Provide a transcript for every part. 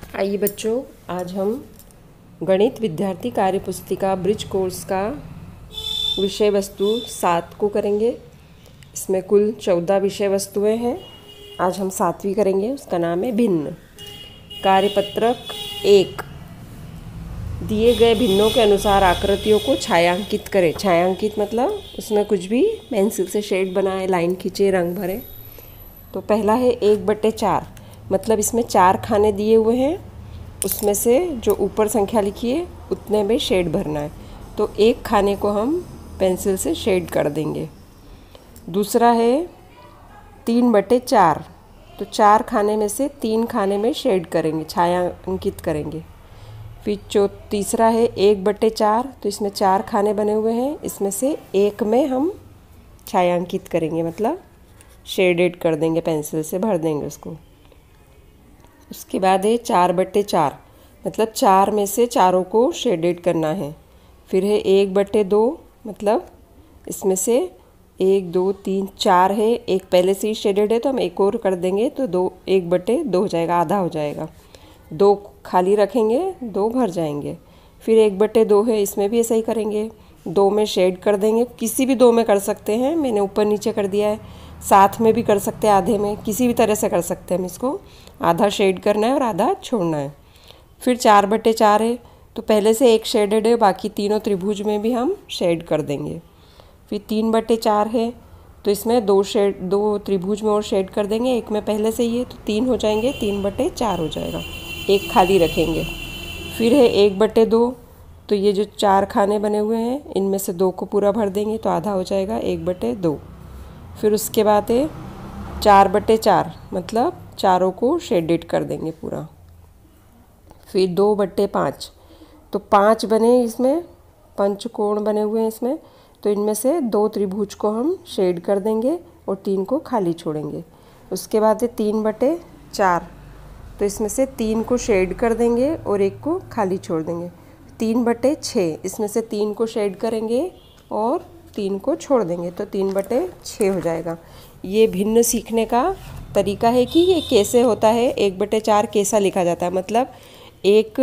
आइए बच्चों, आज हम गणित विद्यार्थी कार्य पुस्तिका ब्रिज कोर्स का विषय वस्तु 7 को करेंगे। इसमें कुल 14 विषय वस्तुएं हैं। आज हम 7वीं करेंगे, उसका नाम है भिन्न। कार्यपत्रक 1, दिए गए भिन्नों के अनुसार आकृतियों को छायांकित करें। छायांकित मतलब उसमें कुछ भी पेंसिल से शेड बनाए, लाइन खींचे, रंग भरे। तो पहला है 1/4, मतलब इसमें 4 खाने दिए हुए हैं, उसमें से जो ऊपर संख्या लिखी है उतने में शेड भरना है। तो एक खाने को हम पेंसिल से शेड कर देंगे। दूसरा है 3/4, तो 4 खाने में से 3 खाने में शेड करेंगे, छायांकित करेंगे। फिर तीसरा है 1/4, तो इसमें 4 खाने बने हुए हैं, इसमें से एक में हम छायांकित करेंगे, मतलब शेडेड कर देंगे, पेंसिल से भर देंगे उसको। उसके बाद है 4/4, मतलब 4 में से चारों को शेडेड करना है। फिर है 1/2, मतलब इसमें से 1 2 3 4 है, एक पहले से ही शेडेड है तो हम एक और कर देंगे तो 1/2 हो जाएगा, आधा हो जाएगा। 2 खाली रखेंगे, 2 भर जाएंगे। फिर 1/2 है, इसमें भी ऐसा ही करेंगे, 2 में शेड कर देंगे। किसी भी 2 में कर सकते हैं, मैंने ऊपर नीचे कर दिया है। साथ में भी कर सकते हैं, आधे में, किसी भी तरह से कर सकते हैं हम इसको। आधा शेड करना है और आधा छोड़ना है। फिर 4/4 है, तो पहले से एक शेडेड है, बाकी तीनों त्रिभुज में भी हम शेड कर देंगे। फिर 3/4 है, तो इसमें 2 त्रिभुज में और शेड कर देंगे, एक में पहले से ही है तो 3 हो जाएंगे, 3/4 हो जाएगा, एक खाली रखेंगे। फिर है 1/2, तो ये जो 4 खाने बने हुए हैं इनमें से 2 को पूरा भर देंगे तो आधा हो जाएगा, 1/2। फिर उसके बाद है 4/4, मतलब चारों को शेडेड कर देंगे पूरा। फिर 2/5, तो 5 बने, इसमें पंचकोण बने हुए हैं इसमें, तो इनमें से 2 त्रिभुज को हम शेड कर देंगे और 3 को खाली छोड़ेंगे। उसके बाद है 3/4, तो इसमें से 3 को शेड कर देंगे और एक को खाली छोड़ देंगे। 3/6, इसमें से 3 को शेड करेंगे और 3 को छोड़ देंगे तो 3/6 हो जाएगा। ये भिन्न सीखने का तरीका है कि ये कैसे होता है, 1/4 कैसा लिखा जाता है। मतलब एक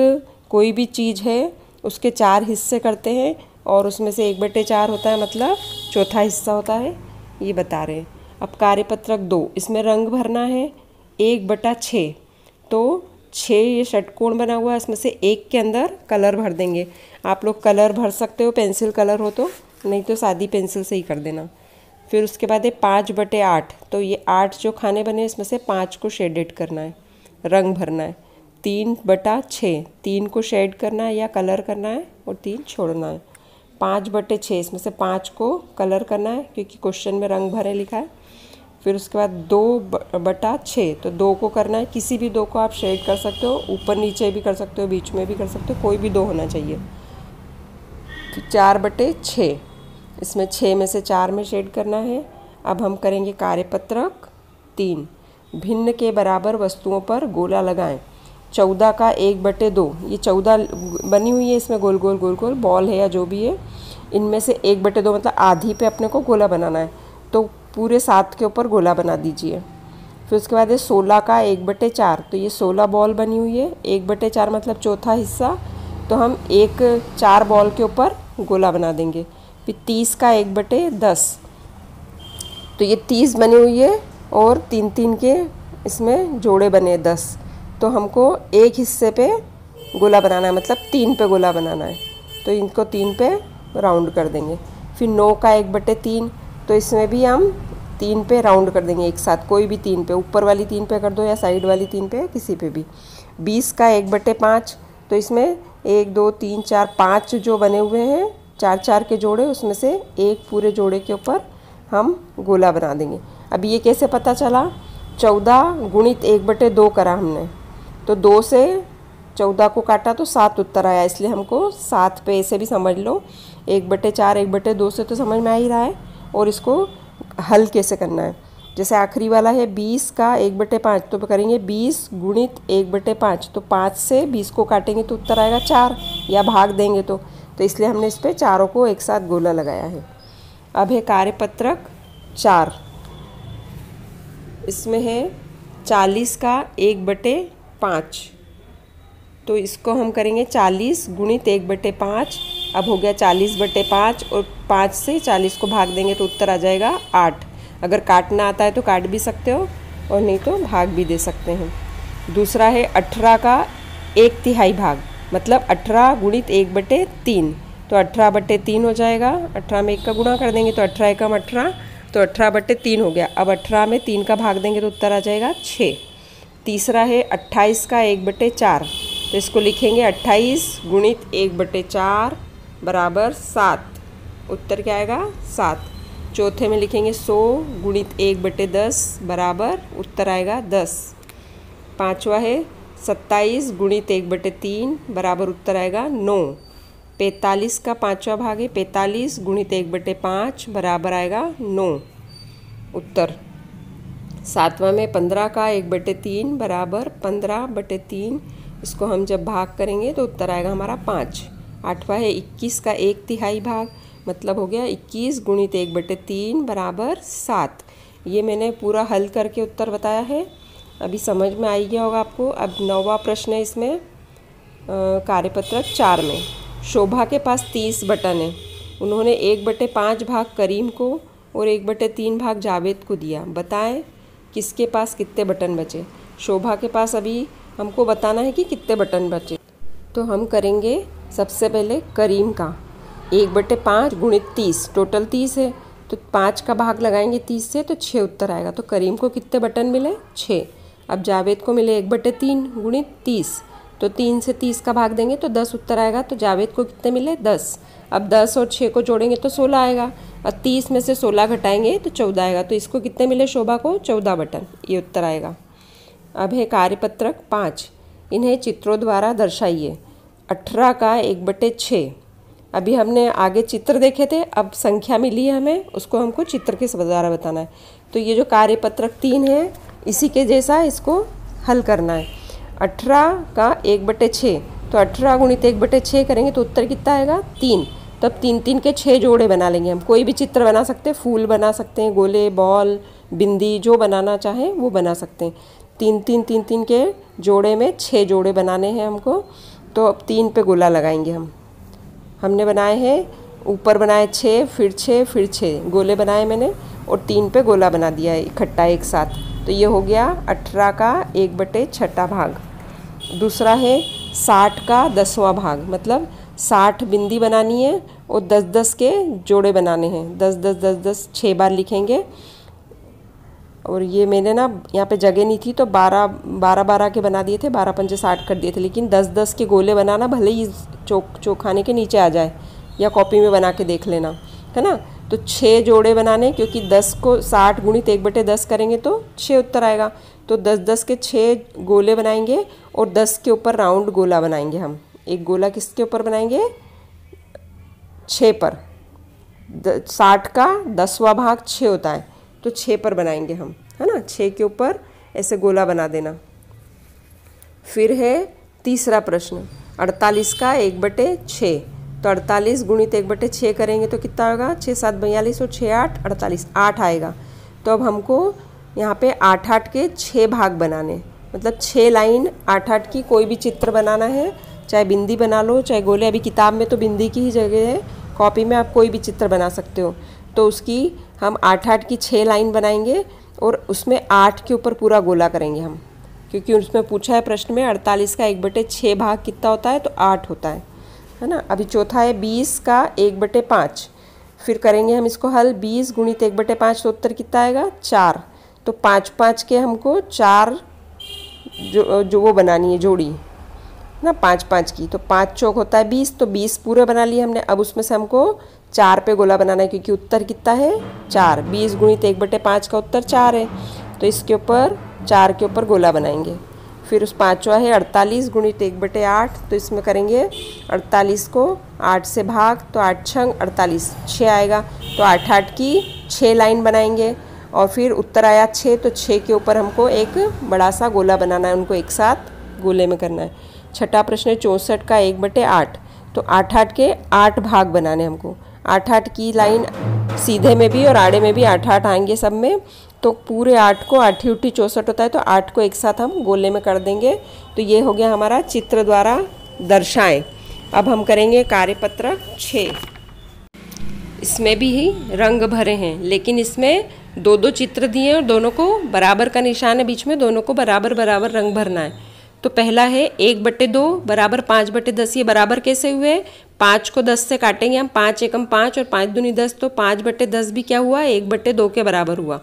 कोई भी चीज़ है उसके 4 हिस्से करते हैं और उसमें से 1/4 होता है, मतलब चौथा हिस्सा होता है, ये बता रहे हैं। अब कार्यपत्रक 2, इसमें रंग भरना है 1/6, तो 6 ये षटकोण बना हुआ है, इसमें से एक के अंदर कलर भर देंगे। आप लोग कलर भर सकते हो, पेंसिल कलर हो तो, नहीं तो सादी पेंसिल से ही कर देना। फिर उसके बाद है 5/8, तो ये 8 जो खाने बने इसमें से 5 को शेडेड करना है, रंग भरना है। 3/6, 3 को शेड करना है या कलर करना है और 3 छोड़ना है। 5/6, इसमें से 5 को कलर करना है क्योंकि क्वेश्चन में रंग भरे लिखा है। फिर उसके बाद 2/6, तो 2 को करना है, किसी भी 2 को आप शेड कर सकते हो, ऊपर नीचे भी कर सकते हो, बीच में भी कर सकते हो, कोई भी 2 होना चाहिए। फिर 4/6, इसमें 6 में से 4 में शेड करना है। अब हम करेंगे कार्यपत्रक 3, भिन्न के बराबर वस्तुओं पर गोला लगाएं। 14 का 1/2, ये 14 बनी हुई है, इसमें गोल गोल गोल गोल बॉल है या जो भी है, इनमें से 1/2 मतलब आधी पे अपने को गोला बनाना है, तो पूरे 7 के ऊपर गोला बना दीजिए। फिर उसके बाद है 16 का 1/4, तो ये 16 बॉल बनी हुई है, 1/4 मतलब चौथा हिस्सा, तो हम 4 बॉल के ऊपर गोला बना देंगे। फिर 30 का 1/10, तो ये 30 बनी हुई है और 3 के इसमें जोड़े बने 10, तो हमको एक हिस्से पे गोला बनाना है, मतलब 3 पे गोला बनाना है, तो इनको 3 पे राउंड कर देंगे। फिर 9 का 1/3, तो इसमें भी हम 3 पे राउंड कर देंगे एक साथ, कोई भी 3 पे, ऊपर वाली 3 पे कर दो या साइड वाली 3 पे, किसी पे भी। 20 का 1/5, तो इसमें 1 2 3 4 5 जो बने हुए हैं, 4 के जोड़े, उसमें से एक पूरे जोड़े के ऊपर हम गोला बना देंगे। अब ये कैसे पता चला, 14 गुणित 1/2 करा हमने, तो 2 से 14 को काटा तो 7 उत्तर आया, इसलिए हमको 7 पे, ऐसे भी समझ लो, 1/4 1/2 से तो समझ में आ ही रहा है। और इसको हल कैसे करना है, जैसे आखिरी वाला है 20 का 1/5, तो करेंगे 20 गुणित 1/5, तो 5 से 20 को काटेंगे तो उत्तर आएगा 4, या भाग देंगे तो इसलिए हमने इस पर चारों को एक साथ गोला लगाया है। अब है कार्यपत्रक 4, इसमें है 40 का 1/5, तो इसको हम करेंगे 40 गुणित 1/5। अब हो गया 40/5 और 5 से 40 को भाग देंगे तो उत्तर आ जाएगा 8। अगर काटना आता है तो काट भी सकते हो और नहीं तो भाग भी दे सकते हैं। दूसरा है 18 का 1/3 भाग, मतलब 18 गुणित 1/3, तो 18/3 हो जाएगा। 18 में 1 का गुणा कर देंगे तो 18 एकम 18, तो 18/3 हो गया। अब 18 में 3 का भाग देंगे तो उत्तर आ जाएगा 6। तीसरा है 28 का 1/4, तो इसको लिखेंगे 28 गुणित 1/4 बराबर 7, उत्तर क्या आएगा 7। चौथे में लिखेंगे 100 गुणित 1/10 बराबर, उत्तर आएगा 10। पाँचवा है 27 गुणित 1/3 बराबर, उत्तर आएगा 9। 45 का 5वां भाग है 45 गुणित 1/5 बराबर आएगा 9, उत्तर। 7वां में 15 का 1/3 बराबर 15/3, इसको हम जब भाग करेंगे तो उत्तर आएगा हमारा 5। 8वां है 21 का 1/3 भाग, मतलब हो गया 21 गुणित 1/3 बराबर 7। ये मैंने पूरा हल करके उत्तर बताया है, अभी समझ में आ गया होगा आपको। अब 9वां प्रश्न है इसमें कार्यपत्रक 4 में। शोभा के पास 30 बटन है, उन्होंने 1/5 भाग करीम को और 1/3 भाग जावेद को दिया, बताएं किसके पास कितने बटन बचे। शोभा के पास अभी हमको बताना है कि कितने बटन बचे, तो हम करेंगे सबसे पहले करीम का 1/5 गुणित 30, टोटल 30 है तो 5 का भाग लगाएंगे 30 से तो 6 उत्तर आएगा। तो करीम को कितने बटन मिले 6। अब जावेद को मिले 1/3 गुणित 30, तो 3 से 30 का भाग देंगे तो 10 उत्तर आएगा। तो जावेद को कितने मिले 10। अब 10 और 6 को जोड़ेंगे तो 16 आएगा और 30 में से 16 घटाएंगे तो 14 आएगा। तो इसको कितने मिले शोभा को 14 बटन, ये उत्तर आएगा। अब है कार्यपत्रक 5, इन्हें चित्रों द्वारा दर्शाइए। 18 का 1/6, अभी हमने आगे चित्र देखे थे, अब संख्या मिली है हमें, उसको हमको चित्र के द्वारा बताना है। तो ये जो कार्यपत्रक 3 है इसी के जैसा इसको हल करना है। 18 का 1/6, तो 18 गुणित 1/6 करेंगे तो उत्तर कितना आएगा 3। तो अब 3 के 6 जोड़े बना लेंगे हम। कोई भी चित्र बना सकते हैं, फूल बना सकते हैं, गोले, बॉल, बिंदी, जो बनाना चाहें वो बना सकते हैं। 3 के जोड़े में 6 जोड़े बनाने हैं हमको। तो अब 3 पे गोला लगाएंगे हमने बनाए हैं, ऊपर बनाए 6 फिर 6 फिर 6 गोले बनाए मैंने और 3 पे गोला बना दिया है इकट्ठा एक साथ। तो ये हो गया 18 का 1/6 भाग। दूसरा है 60 का 10वां भाग, मतलब 60 बिंदी बनानी है और 10-10 के जोड़े बनाने हैं। 10-10 6 बार लिखेंगे। और ये मैंने ना यहाँ पे जगह नहीं थी तो 12 के बना दिए थे, 12×5 60 कर दिए थे। लेकिन 10-10 के गोले बनाना, भले ही चौखाने के नीचे आ जाए या कॉपी में बना के देख लेना, है ना। तो 6 जोड़े बनाने, क्योंकि 10 को 60 गुणित 1/10 करेंगे तो 6 उत्तर आएगा। तो 10-10 के 6 गोले बनाएंगे और 10 के ऊपर राउंड गोला बनाएंगे हम। एक गोला किसके ऊपर बनाएंगे 6 पर। 60 का 10वां भाग 6 होता है तो 6 पर बनाएंगे हम, है ना। 6 के ऊपर ऐसे गोला बना देना। फिर है तीसरा प्रश्न 48 का 1/6, तो 48 गुणित 1/6 करेंगे तो कितना होगा 6×7 42 और 6×8 48, 8 आएगा। तो अब हमको यहाँ पे 8-8 के 6 भाग बनाने, मतलब 6 लाइन 8-8 की कोई भी चित्र बनाना है, चाहे बिंदी बना लो चाहे गोले। अभी किताब में तो बिंदी की ही जगह है, कॉपी में आप कोई भी चित्र बना सकते हो। तो उसकी हम 8-8 की 6 लाइन बनाएंगे और उसमें 8 के ऊपर पूरा गोला करेंगे हम, क्योंकि उसमें पूछा है प्रश्न में 48 का 1/6 भाग कितना होता है, तो 8 होता है ना। अभी चौथा है 20 का 1/5, फिर करेंगे हम इसको हल। 20 गुणित 1/5 तो उत्तर कितना आएगा 4। तो 5-5 के हमको 4 जो वो बनानी है जोड़ी ना 5-5 की, तो 5 चौक होता है 20, तो 20 पूरे बना लिए हमने। अब उसमें से हमको 4 पे गोला बनाना है, क्योंकि उत्तर कितना है 4। 20 गुणित 1/5 का उत्तर 4 है, तो इसके ऊपर 4 के ऊपर गोला बनाएंगे। फिर उस 5वां है 48 गुणित 1/8, तो इसमें करेंगे 48 को 8 से भाग, तो 8×6 48, 6 आएगा। तो 8-8 की 6 लाइन बनाएंगे और फिर उत्तर आया 6, तो 6 के ऊपर हमको एक बड़ा सा गोला बनाना है, उनको एक साथ गोले में करना है। छठा प्रश्न है 64 का 1/8, तो 8-8 के 8 भाग बनाने हमको। 8-8 की लाइन सीधे में भी और आड़े में भी 8-8 आएंगे सब में, तो पूरे 8 को 8 उठी 64 होता है, तो 8 को एक साथ हम गोले में कर देंगे। तो ये हो गया हमारा चित्र द्वारा दर्शाएं। अब हम करेंगे कार्यपत्रक 6। इसमें भी ही रंग भरे हैं, लेकिन इसमें दो दो चित्र दिए हैं और दोनों को बराबर का निशान है बीच में, दोनों को बराबर बराबर रंग भरना है। तो पहला है 1/2 बराबर 5/10। ये बराबर कैसे हुए? 5 को 10 से काटेंगे हम, 5 एकम 5 और 5 दूनी 10, तो 5/10 भी क्या हुआ? 1/2 के बराबर हुआ।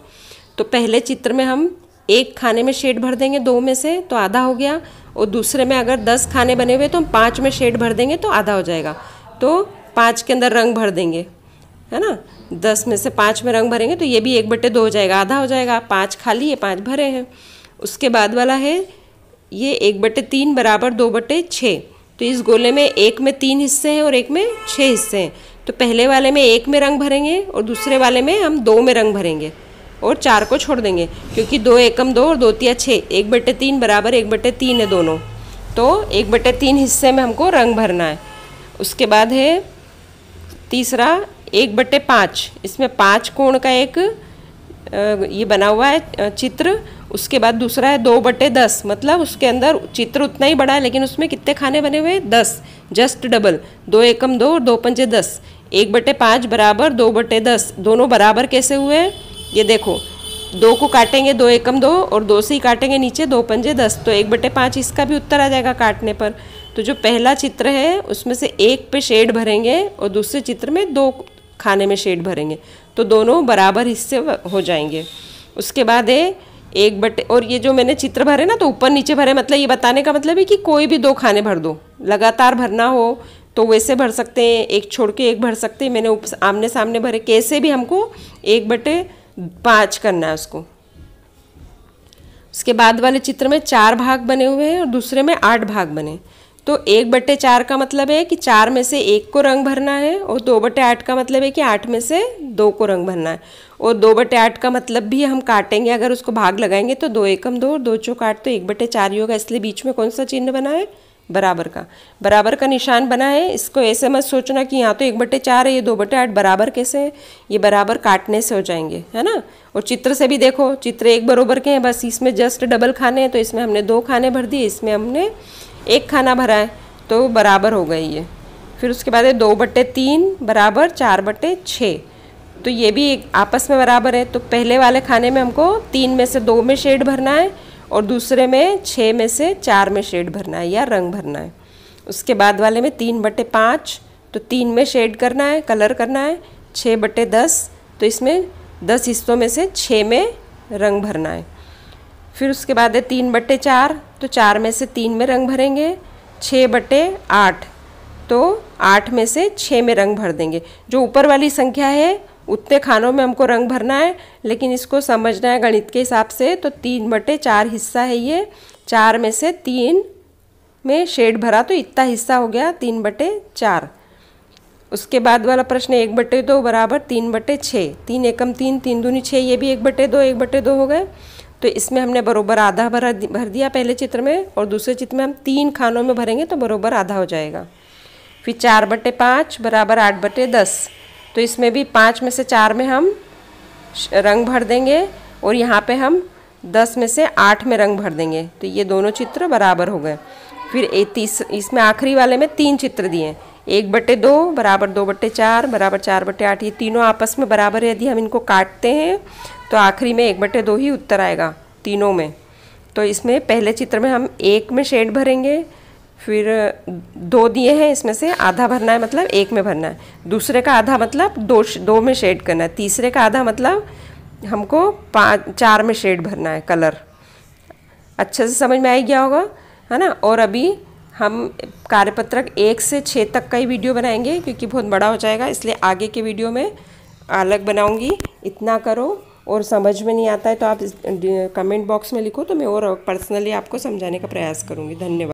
तो पहले चित्र में हम एक खाने में शेड भर देंगे 2 में से, तो आधा हो गया। और दूसरे में अगर 10 खाने बने हुए तो हम 5 में शेड भर देंगे तो आधा हो जाएगा। तो 5 के अंदर रंग भर देंगे, है ना। 10 में से 5 में रंग भरेंगे तो ये भी 1/2 हो जाएगा, आधा हो जाएगा। 5 खाली है, 5 भरे हैं। उसके बाद वाला है ये 1/3 बराबर 2/6। तो इस गोले में एक में 3 हिस्से हैं और एक में 6 हिस्से हैं। तो पहले वाले में 1 में रंग भरेंगे और दूसरे वाले में हम 2 में रंग भरेंगे और 4 को छोड़ देंगे, क्योंकि 2 एकम 2 और 2 तिया 6, 1/3 बराबर 1/3 है दोनों। तो 1/3 हिस्से में हमको रंग भरना है। उसके बाद है तीसरा 1/5। इसमें 5 कोण का एक ये बना हुआ है चित्र। उसके बाद दूसरा है 2/10, मतलब उसके अंदर चित्र उतना ही बड़ा है लेकिन उसमें कितने खाने बने हुए हैं? 10, जस्ट डबल। 2 एकम 2 और 2 पंजे 10। 1/5 बराबर 2/10। दोनों बराबर कैसे हुए? ये देखो, 2 को काटेंगे 2 एकम 2 और 2 से ही काटेंगे नीचे 2 पंजे 10, तो 1/5 इसका भी उत्तर आ जाएगा काटने पर। तो जो पहला चित्र है उसमें से एक पे शेड भरेंगे और दूसरे चित्र में 2 खाने में शेड भरेंगे, तो दोनों बराबर हिस्से हो जाएंगे। उसके बाद है और ये जो मैंने चित्र भरे ना, तो ऊपर नीचे भरे, मतलब ये बताने का मतलब है कि कोई भी 2 खाने भर दो। लगातार भरना हो तो वैसे भर सकते हैं, एक छोड़ के एक भर सकते हैं। मैंने आमने सामने भरे, कैसे भी हमको 1/5 करना है उसको। उसके बाद वाले चित्र में 4 भाग बने हुए हैं और दूसरे में 8 भाग बने। तो 1/4 का मतलब है कि 4 में से 1 को रंग भरना है और 2/8 का मतलब है कि 8 में से 2 को रंग भरना है। और 2/8 का मतलब भी हम काटेंगे, अगर उसको भाग लगाएंगे तो 2 एकम 2 और 2 चौक 8, तो 1/4 ही होगा। इसलिए बीच में कौन सा चिन्ह बना है? बराबर का निशान बना है। इसको ऐसे मत सोचना कि यहाँ तो 1/4 है, ये 2/8 बराबर कैसे है? ये बराबर काटने से हो जाएंगे, है ना। और चित्र से भी देखो, चित्र एक बराबर के हैं, बस इसमें जस्ट डबल खाने हैं, तो इसमें हमने 2 खाने भर दिए, इसमें हमने 1 खाना भरा है, तो बराबर हो गई ये। फिर उसके बाद है 2/3 बराबर 4/6। तो ये भी आपस में बराबर है। तो पहले वाले खाने में हमको 3 में से 2 में शेड भरना है और दूसरे में 6 में से 4 में शेड भरना है या रंग भरना है। उसके बाद वाले में 3/5, तो 3 में शेड करना है, कलर करना है। 6/10, तो इसमें 10 हिस्सों में से 6 में रंग भरना है। फिर उसके बाद है 3/4, तो 4 में से 3 में रंग भरेंगे। 6/8, तो 8 में से 6 में रंग भर देंगे। जो ऊपर वाली संख्या है उतने खानों में हमको रंग भरना है, लेकिन इसको समझना है गणित के हिसाब से। तो 3/4 हिस्सा है ये, 4 में से 3 में शेड भरा, तो इतना हिस्सा हो गया 3/4। उसके बाद वाला प्रश्न 1/2 बराबर 3/6। 3 एकम 3, 3 दूनी 6, ये भी 1/2 हो गए। तो इसमें हमने बरोबर आधा भर दिया पहले चित्र में, और दूसरे चित्र में हम 3 खानों में भरेंगे तो बरोबर आधा हो जाएगा। फिर 4/5 बराबर 8/10। तो इसमें भी 5 में से 4 में हम रंग भर देंगे और यहाँ पे हम 10 में से 8 में रंग भर देंगे, तो ये दोनों चित्र बराबर हो गए। फिर इसमें आखिरी वाले में 3 चित्र दिए हैं। 1/2 बराबर 2/4 बराबर 4/8। ये तीनों आपस में बराबर है। यदि हम इनको काटते हैं तो आखिरी में 1/2 ही उत्तर आएगा तीनों में। तो इसमें पहले चित्र में हम 1 में शेड भरेंगे, फिर 2 दिए हैं, इसमें से आधा भरना है, मतलब 1 में भरना है। दूसरे का आधा मतलब 2 में शेड करना है। तीसरे का आधा मतलब हमको 4 में शेड भरना है, कलर। अच्छे से समझ में आ गया होगा, है ना। और अभी हम कार्यपत्रक 1 से 6 तक का ही वीडियो बनाएंगे, क्योंकि बहुत बड़ा हो जाएगा, इसलिए आगे के वीडियो में अलग बनाऊंगी। इतना करो, और समझ में नहीं आता है तो आप कमेंट बॉक्स में लिखो, तो मैं और पर्सनली आपको समझाने का प्रयास करूंगी। धन्यवाद।